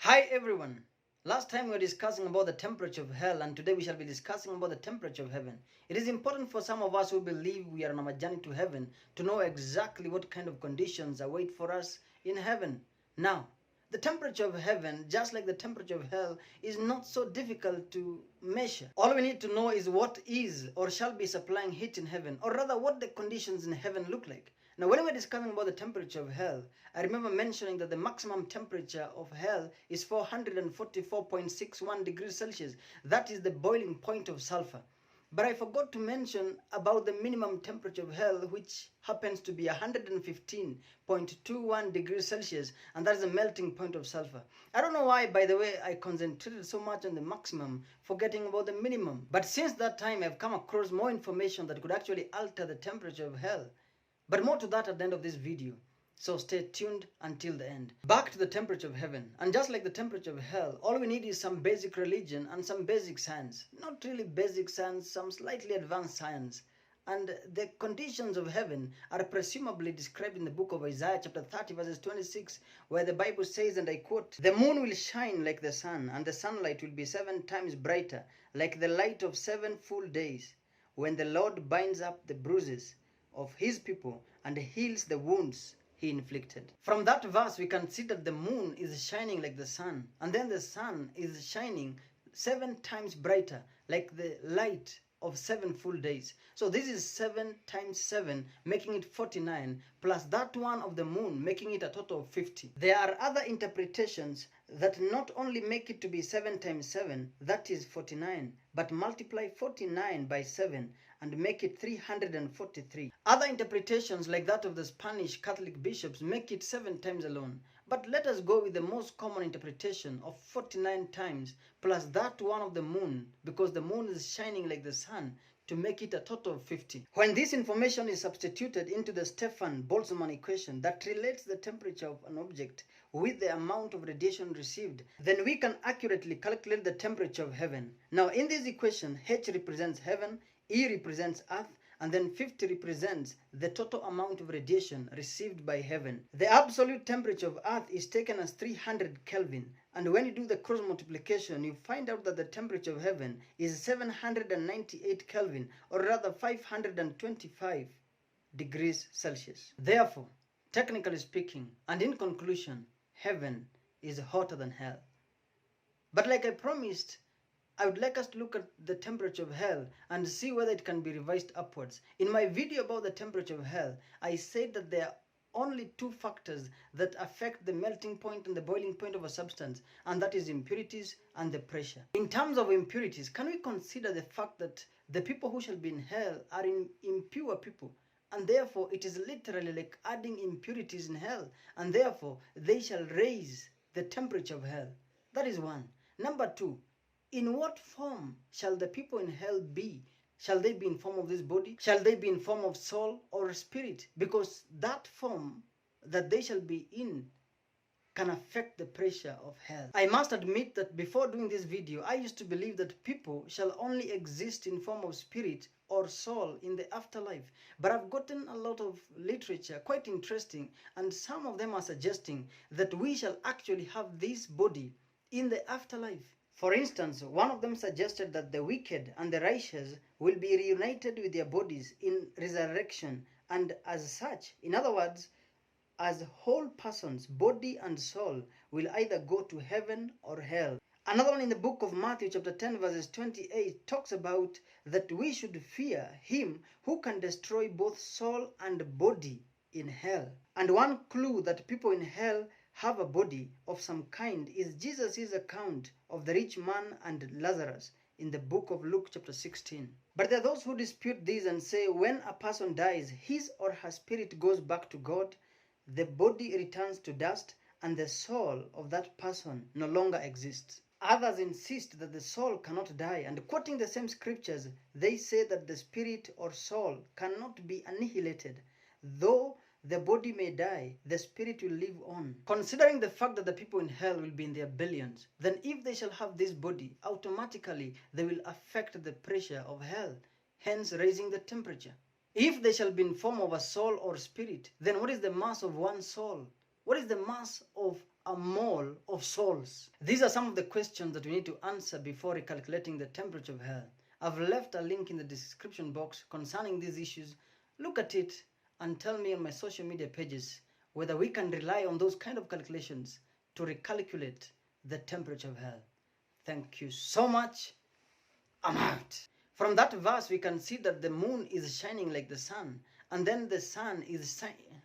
Hi everyone. Last time we were discussing about the temperature of hell, and today we shall be discussing about the temperature of heaven. It is important for some of us who believe we are on our journey to heaven to know exactly what kind of conditions await for us in heaven. Now, the temperature of heaven, just like the temperature of hell, is not so difficult to measure. All we need to know is what is or shall be supplying heat in heaven, or rather what the conditions in heaven look like. Now, when we're discussing about the temperature of hell, I remember mentioning that the maximum temperature of hell is 444.61 degrees Celsius. That is the boiling point of sulfur. But I forgot to mention about the minimum temperature of hell, which happens to be 115.21 degrees Celsius, and that is the melting point of sulfur. I don't know why, by the way, I concentrated so much on the maximum, forgetting about the minimum. But since that time, I've come across more information that could actually alter the temperature of hell. But more to that at the end of this video. So stay tuned until the end. Back to the temperature of heaven. And just like the temperature of hell, all we need is some basic religion and some basic science. Not really basic science, some slightly advanced science. And the conditions of heaven are presumably described in the book of Isaiah chapter 30 verses 26, where the Bible says, and I quote, "The moon will shine like the sun, and the sunlight will be 7 times brighter, like the light of 7 full days, when the Lord binds up the bruises of his people and heals the wounds he inflicted." From that verse, we can see that the moon is shining like the sun, and then the sun is shining 7 times brighter, like the light of 7 full days. So this is 7 times 7, making it 49, plus that one of the moon, making it a total of 50. There are other interpretations that not only make it to be 7 times 7, that is 49, but multiply 49 by 7 and make it 343. Other interpretations, like that of the Spanish Catholic bishops, make it 7 times alone. But let us go with the most common interpretation of 49 times plus that one of the moon, because the moon is shining like the sun, to make it a total of 50. When this information is substituted into the Stefan-Boltzmann equation that relates the temperature of an object with the amount of radiation received, then we can accurately calculate the temperature of heaven. Now, in this equation, H represents heaven, E represents earth, and then 50 represents the total amount of radiation received by heaven. The absolute temperature of earth is taken as 300 Kelvin, and when you do the cross multiplication, you find out that the temperature of heaven is 798 Kelvin, or rather 525 degrees Celsius. Therefore, technically speaking, and in conclusion, heaven is hotter than hell. But like I promised, I would like us to look at the temperature of hell and see whether it can be revised upwards. In my video about the temperature of hell, I said that there are only 2 factors that affect the melting point and the boiling point of a substance, and that is impurities and the pressure. In terms of impurities, can we consider the fact that the people who shall be in hell are impure people, and therefore it is literally like adding impurities in hell, and therefore they shall raise the temperature of hell? That is one. Number 2, in what form shall the people in hell be? Shall they be in form of this body? Shall they be in form of soul or spirit? Because that form that they shall be in can affect the pressure of hell. I must admit that before doing this video, I used to believe that people shall only exist in form of spirit or soul in the afterlife. But I've gotten a lot of literature, quite interesting, and some of them are suggesting that we shall actually have this body in the afterlife. For instance, one of them suggested that the wicked and the righteous will be reunited with their bodies in resurrection, and as such, in other words, as whole persons, body and soul, will either go to heaven or hell. Another one in the book of Matthew chapter 10 verses 28 talks about that we should fear him who can destroy both soul and body in hell. And one clue that people in hell have a body of some kind is Jesus' account of the rich man and Lazarus in the book of Luke chapter 16. But there are those who dispute this and say when a person dies, his or her spirit goes back to God, the body returns to dust, and the soul of that person no longer exists. Others insist that the soul cannot die, and quoting the same scriptures, they say that the spirit or soul cannot be annihilated. Though the body may die, the spirit will live on. Considering the fact that the people in hell will be in their billions, then if they shall have this body, automatically they will affect the pressure of hell, hence raising the temperature. If they shall be in form of a soul or spirit, then what is the mass of one soul? What is the mass of a mole of souls? These are some of the questions that we need to answer before recalculating the temperature of hell. I've left a link in the description box concerning these issues. Look at it and tell me on my social media pages whether we can rely on those kind of calculations to recalculate the temperature of hell. Thank you so much. I'm out. From that verse, we can see that the moon is shining like the sun, and then the sun is shining.